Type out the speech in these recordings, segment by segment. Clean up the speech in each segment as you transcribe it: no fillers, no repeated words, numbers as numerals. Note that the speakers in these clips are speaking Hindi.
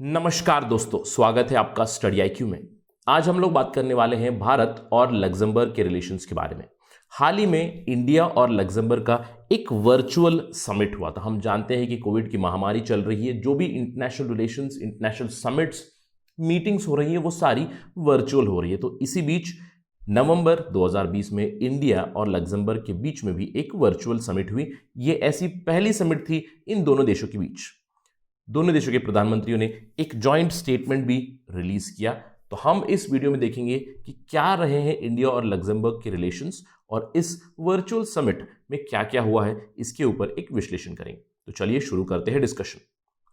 नमस्कार दोस्तों, स्वागत है आपका स्टडी आईक्यू में। आज हम लोग बात करने वाले हैं भारत और लग्जमबर्ग के रिलेशंस के बारे में। हाल ही में इंडिया और लग्जमबर्ग का एक वर्चुअल समिट हुआ था। हम जानते हैं कि कोविड की महामारी चल रही है, जो भी international relations, international summits, meetings हो रही है वो सारी वर्चुअल हो रही है। तो इसी बीच नवंबर 2020 में इंडिया और लग्जमबर्ग के बीच में भी एक वर्चुअल समिट हुई। ये ऐसी पहली समिट थी इन दोनों देशों के बीच। दोनों देशों के प्रधानमंत्रियों ने एक जॉइंट स्टेटमेंट भी रिलीज किया। तो हम इस वीडियो में देखेंगे कि क्या रहे हैं इंडिया और लग्जमबर्ग के रिलेशंस और इस वर्चुअल समिट में क्या क्या हुआ है, इसके ऊपर एक विश्लेषण करेंगे। तो चलिए शुरू करते हैं डिस्कशन।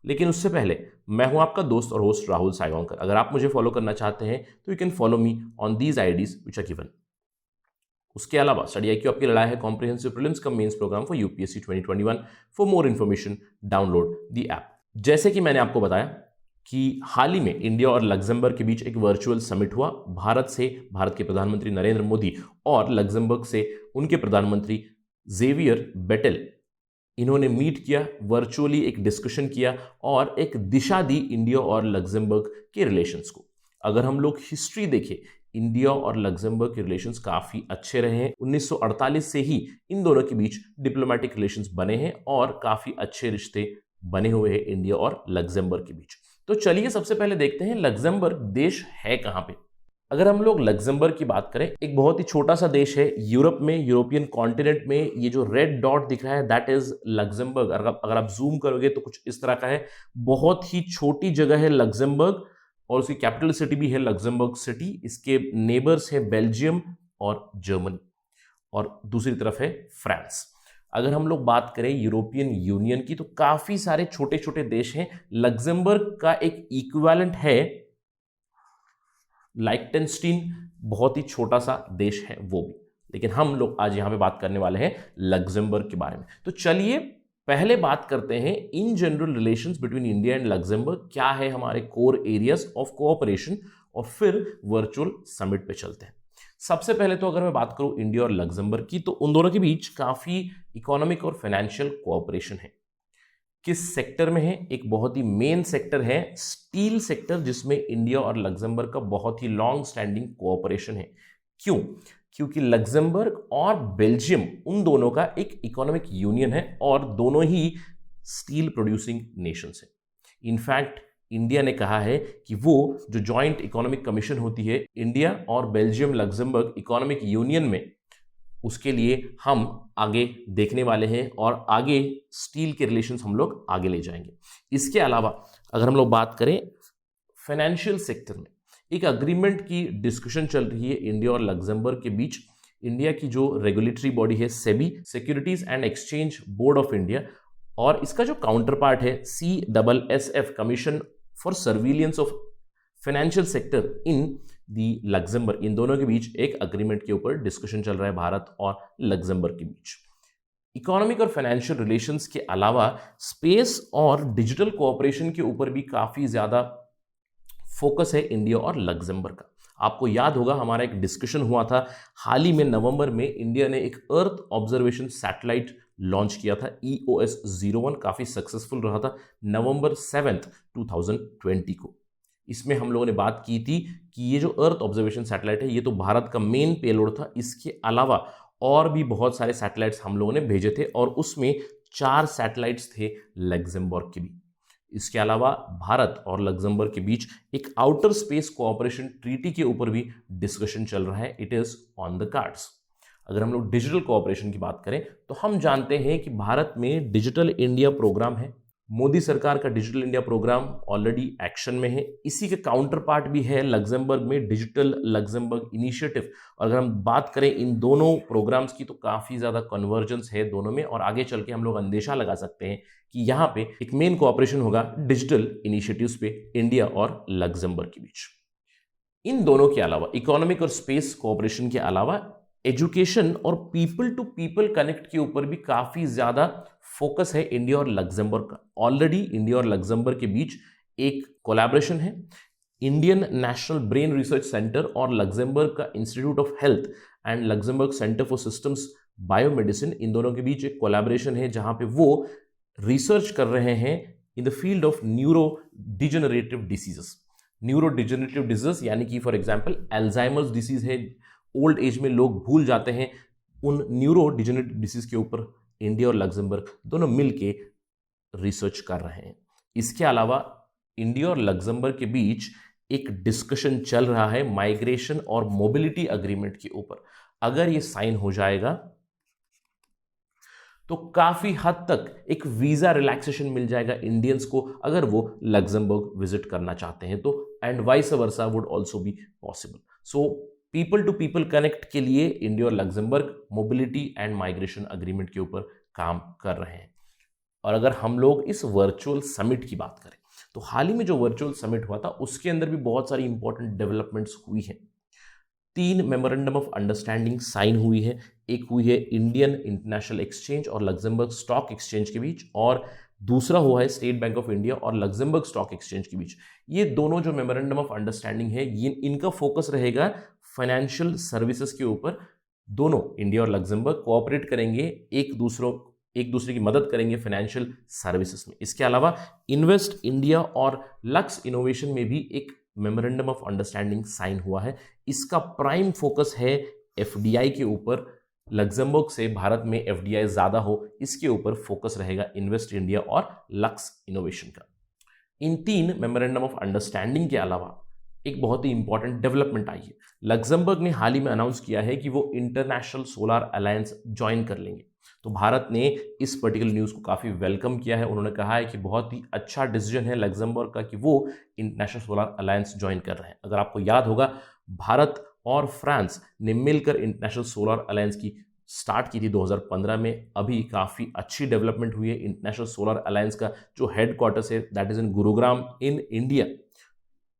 लेकिन उससे पहले मैं हूं आपका दोस्त और होस्ट राहुल सायवांकर। अगर आप मुझे फॉलो करना चाहते हैं तो you can follow me on these IDs which are given. उसके अलावा स्टडी आईक्यू आपके लिए लाया है comprehensive prelims cum mains programme for UPSC 2021। For more information download the app. जैसे कि मैंने आपको बताया कि हाल ही में इंडिया और लग्जमबर्ग के बीच एक वर्चुअल समिट हुआ। भारत के प्रधानमंत्री नरेंद्र मोदी और लग्जमबर्ग से उनके प्रधानमंत्री जेवियर बेटेल, इन्होंने मीट किया, वर्चुअली एक डिस्कशन किया और एक दिशा दी इंडिया और लग्जमबर्ग के रिलेशंस को। अगर हम लोग हिस्ट्री देखें, इंडिया और लग्जमबर्ग के रिलेशंस काफी अच्छे रहे हैं। 1948 से ही इन दोनों के बीच डिप्लोमेटिक रिलेशंस बने हैं और काफी अच्छे रिश्ते बने हुए हैं इंडिया और लग्जमबर्ग के बीच। तो चलिए सबसे पहले देखते हैं लग्जमबर्ग देश है कहां पे। अगर हम लोग लग्जमबर्ग की बात करें, एक बहुत ही छोटा सा देश है यूरोप में, यूरोपियन कॉन्टिनेंट में। ये जो रेड डॉट दिख रहा है दैट इज लग्जमबर्ग। अगर आप जूम करोगे तो कुछ इस तरह का है। बहुत ही छोटी जगह है लग्जमबर्ग और उसकी कैपिटल सिटी भी है लग्जमबर्ग सिटी। इसके नेबर्स है बेल्जियम और जर्मनी और दूसरी तरफ है फ्रांस। अगर हम लोग बात करें यूरोपियन यूनियन की तो काफी सारे छोटे छोटे देश हैं। लग्जमबर्ग का एक इक्विवेलेंट है लाइechtenstein, बहुत ही छोटा सा देश है वो भी। लेकिन हम लोग आज यहां पे बात करने वाले हैं लग्जमबर्ग के बारे में। तो चलिए पहले बात करते हैं in general relations between India and Luxembourg. क्या है हमारे कोर एरियाज ऑफ कोऑपरेशन और फिर वर्चुअल समिट पे चलते हैं। सबसे पहले तो अगर मैं बात करूं इंडिया और लग्जमबर्ग की, तो उन दोनों के बीच काफी इकोनॉमिक और फाइनेंशियल कोऑपरेशन है। किस सेक्टर में है? एक बहुत ही मेन सेक्टर है स्टील सेक्टर, जिसमें इंडिया और लग्जमबर्ग का बहुत ही लॉन्ग स्टैंडिंग कोऑपरेशन है। क्यों? क्योंकि लग्जमबर्ग और बेल्जियम उन दोनों का एक इकोनॉमिक यूनियन है और दोनों ही स्टील प्रोड्यूसिंग नेशंस है। इनफैक्ट इंडिया ने कहा है कि वो जो जॉइंट इकोनॉमिक कमीशन होती है इंडिया और बेल्जियम लग्जमबर्ग इकोनॉमिक यूनियन में, उसके लिए हम आगे देखने वाले हैं और आगे स्टील के रिलेशंस हम लोग आगे ले जाएंगे। इसके अलावा अगर हम लोग बात करें फाइनेंशियल सेक्टर में, एक अग्रीमेंट की डिस्कशन चल रही है इंडिया और लग्जमबर्ग के बीच। इंडिया की जो रेगुलेटरी बॉडी है SEBI, Securities and Exchange Board of India, और इसका जो काउंटर पार्ट है CSSF, Commission for Surveillance of Financial Sector in the Luxembourg, इन दोनों के बीच एक अग्रीमेंट के ऊपर डिस्कशन चल रहा है भारत और लग्जमबर्ग के बीच। इकोनॉमिक और फाइनेंशियल रिलेशंस के अलावा स्पेस और डिजिटल कोऑपरेशन के ऊपर भी काफी ज्यादा फोकस है इंडिया और लग्जमबर्ग का। आपको याद होगा हमारा एक डिस्कशन हुआ था हाल ही में नवंबर में। इंडिया ने एक अर्थ ऑब्जर्वेशन सैटेलाइट लॉन्च किया था EOS-01, काफी सक्सेसफुल रहा था, नवंबर 7, 2020 को। इसमें हम लोगों ने बात की थी कि ये जो अर्थ ऑब्जर्वेशन सैटेलाइट है ये तो भारत का मेन पेलोड था। इसके अलावा और भी बहुत सारे सैटेलाइट्स हम लोगों ने भेजे थे और उसमें 4 सैटेलाइट्स थे लग्जमबर्ग के भी। इसके अलावा भारत और लग्जमबर्ग के बीच एक आउटर स्पेस कोऑपरेशन ट्रीटी के ऊपर भी डिस्कशन चल रहा है। It is on the cards. अगर हम लोग डिजिटल कोऑपरेशन की बात करें तो हम जानते हैं कि भारत में डिजिटल इंडिया प्रोग्राम है। मोदी सरकार का digital India programme already action में है। इसी के काउंटर पार्ट भी है लग्जमबर्ग में डिजिटल लग्जमबर्ग इनिशिएटिव। और अगर हम बात करें इन दोनों प्रोग्राम्स की तो काफी ज्यादा कन्वर्जेंस है दोनों में, और आगे चल के हम लोग अंदेशा लगा सकते हैं कि यहाँ पे एक मेन कोऑपरेशन होगा डिजिटल इनिशिएटिव्स पे इंडिया और लग्जमबर्ग के बीच। इन दोनों के अलावा इकोनॉमिक और स्पेस कोऑपरेशन के अलावा एजुकेशन और पीपल टू पीपल कनेक्ट के ऊपर भी काफी ज्यादा फोकस है इंडिया और लग्जमबर्ग का। ऑलरेडी इंडिया और लग्जमबर्ग के बीच एक कोलैबोरेशन है। Indian National Brain Research Centre और लग्जमबर्ग का Institute of Health and Luxembourg Centre for Systems Biomedicine, इन दोनों के बीच एक कोलैबोरेशन है जहां पे वो रिसर्च कर रहे हैं in the field of neuro degenerative diseases. Neuro degenerative disease यानी कि फॉर एग्जांपल अल्जाइमर्स डिसीज है, ओल्ड एज में लोग भूल जाते हैं, उन न्यूरो डिजेनरेटिव डिसीज के ऊपर इंडिया और लग्जमबर्ग दोनों मिलके रिसर्च कर रहे हैं। इसके अलावा इंडिया और लग्जमबर्ग के बीच एक डिस्कशन चल रहा है माइग्रेशन और मोबिलिटी अग्रीमेंट के ऊपर। अगर ये साइन हो जाएगा तो काफी हद तक एक वीजा रिलैक्सेशन मिल जाएगा इंडियंस को अगर वो लग्जमबर्ग विजिट करना चाहते हैं तो, and vice versa would also be possible. So people to people connect के लिए इंडिया और Luxembourg mobility and migration agreement के ऊपर काम कर रहे हैं। और अगर हम लोग इस वर्चुअल समिट की बात करें तो हाल ही में जो वर्चुअल समिट हुआ था उसके अंदर भी बहुत सारी इंपॉर्टेंट डेवलपमेंट्स हुई हैं। 3 मेमोरेंडम ऑफ अंडरस्टैंडिंग साइन हुई है। एक हुई है इंडियन इंटरनेशनल एक्सचेंज और लग्जमबर्ग स्टॉक एक्सचेंज के बीच, और दूसरा हुआ है स्टेट बैंक ऑफ इंडिया और लग्जमबर्ग स्टॉक एक्सचेंज के बीच। ये दोनों जो मेमोरेंडम ऑफ अंडरस्टैंडिंग है ये इनका फोकस रहेगा फाइनेंशियल सर्विसेज के ऊपर। दोनों इंडिया और लग्जमबर्ग कोऑपरेट करेंगे, एक दूसरे की मदद करेंगे फाइनेंशियल सर्विसेज में। इसके अलावा इन्वेस्ट इंडिया और लक्स इनोवेशन में भी एक मेमोरेंडम ऑफ अंडरस्टैंडिंग साइन हुआ है। इसका प्राइम फोकस है एफडीआई के ऊपर, लग्जमबर्ग से भारत में एफडीआई ज्यादा हो इसके ऊपर फोकस रहेगा इन्वेस्ट इंडिया और लक्स इनोवेशन का। इन 3 मेमोरेंडम ऑफ अंडरस्टैंडिंग के अलावा एक बहुत ही इंपॉर्टेंट डेवलपमेंट आई है। लग्जमबर्ग ने हाल ही में अनाउंस किया है कि वो इंटरनेशनल सोलर अलायंस ज्वाइन कर लेंगे। तो भारत ने इस पर्टिकुलर न्यूज़ को काफ़ी वेलकम किया है। उन्होंने कहा है कि बहुत ही अच्छा डिसीजन है लग्जमबर्ग का कि वो इंटरनेशनल सोलर अलायंस ज्वाइन कर रहे हैं। अगर आपको याद होगा भारत और फ्रांस ने मिलकर इंटरनेशनल सोलर अलायंस की स्टार्ट की थी 2015 में। अभी काफ़ी अच्छी डेवलपमेंट हुई है। इंटरनेशनल सोलर अलायंस का जो हेडक्वार्टर्स है that is in Gurugram in India.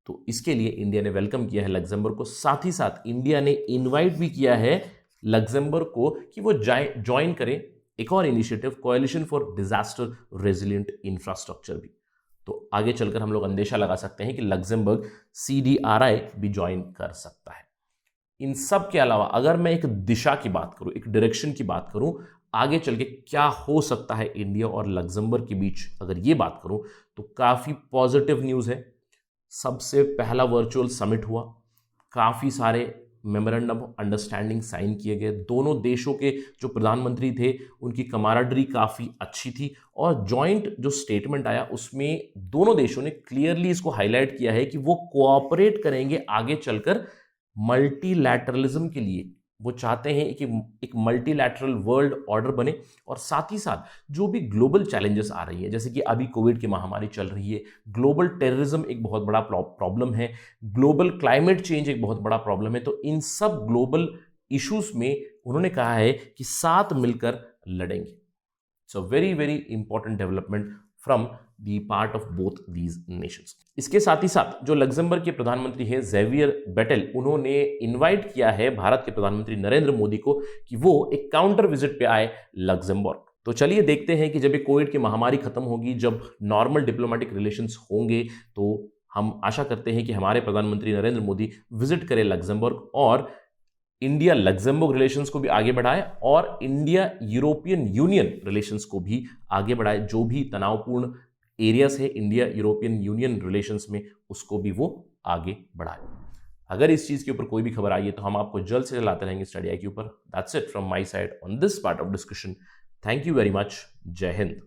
तो इसके लिए इंडिया ने वेलकम किया है लग्जमबर्ग को। साथ ही साथ इंडिया ने इन्वाइट भी किया है लग्जमबर्ग को कि वो ज्वाइन करें एक और initiative, coalition for disaster resilient infrastructure भी। तो आगे चलकर हम लोग अंदेशा लगा सकते हैं कि लग्जमबर्ग CDRI भी ज्वाइन कर सकता है। इन सब के अलावा अगर मैं एक दिशा की बात करूं, एक डायरेक्शन की बात करूं, आगे चल के क्या हो सकता है इंडिया और लग्जमबर्ग के बीच, अगर ये बात करूं तो काफ़ी पॉजिटिव न्यूज़ है। सबसे पहला वर्चुअल समिट हुआ, काफ़ी सारे मेमोरेंडम ऑफ अंडरस्टैंडिंग साइन किए गए। दोनों देशों के जो प्रधानमंत्री थे उनकी कमाराडरी काफ़ी अच्छी थी, और जॉइंट जो स्टेटमेंट आया उसमें दोनों देशों ने क्लियरली इसको हाईलाइट किया है कि वो कोऑपरेट करेंगे आगे चलकर मल्टीलैटरलिज्म के लिए। वो चाहते हैं कि एक मल्टीलैटरल वर्ल्ड ऑर्डर बने, और साथ ही साथ जो भी ग्लोबल चैलेंजेस आ रही है, जैसे कि अभी कोविड की महामारी चल रही है, ग्लोबल टेररिज्म एक बहुत बड़ा प्रॉब्लम है, ग्लोबल क्लाइमेट चेंज एक बहुत बड़ा प्रॉब्लम है, तो इन सब ग्लोबल इश्यूज में उन्होंने कहा है कि साथ मिलकर लड़ेंगे। So very very important development from the part of both these Nations. इसके साथ ही साथ जो लग्जमबर्ग के प्रधानमंत्री हैं ज़ेवियर बेटेल, उन्होंने इनवाइट किया है भारत के प्रधानमंत्री नरेंद्र मोदी को कि वो एक काउंटर विजिट पे आए लग्जमबर्ग। तो चलिए देखते हैं कि जब ये कोविड की महामारी खत्म होगी, जब नॉर्मल डिप्लोमेटिक रिलेशंस होंगे, तो हम आशा करते हैं कि हमारे प्रधानमंत्री नरेंद्र मोदी विजिट करें लग्जमबर्ग और इंडिया लग्जमबर्ग रिलेशंस को भी आगे बढ़ाए और इंडिया यूरोपियन यूनियन रिलेशंस को भी आगे बढ़ाए। जो भी तनावपूर्ण एरियाज है इंडिया यूरोपियन यूनियन रिलेशंस में, उसको भी वो आगे बढ़ाए। अगर इस चीज़ के ऊपर कोई भी खबर आई है तो हम आपको जल्द से जल्द लाते रहेंगे स्टडी आई के ऊपर। That's it from my side on this part of discussion. Thank you very much. जय हिंद।